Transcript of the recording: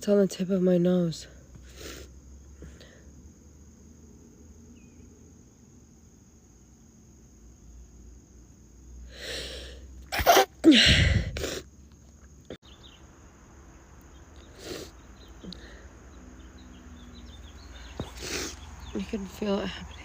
It's on the tip of my nose. You can feel it happening.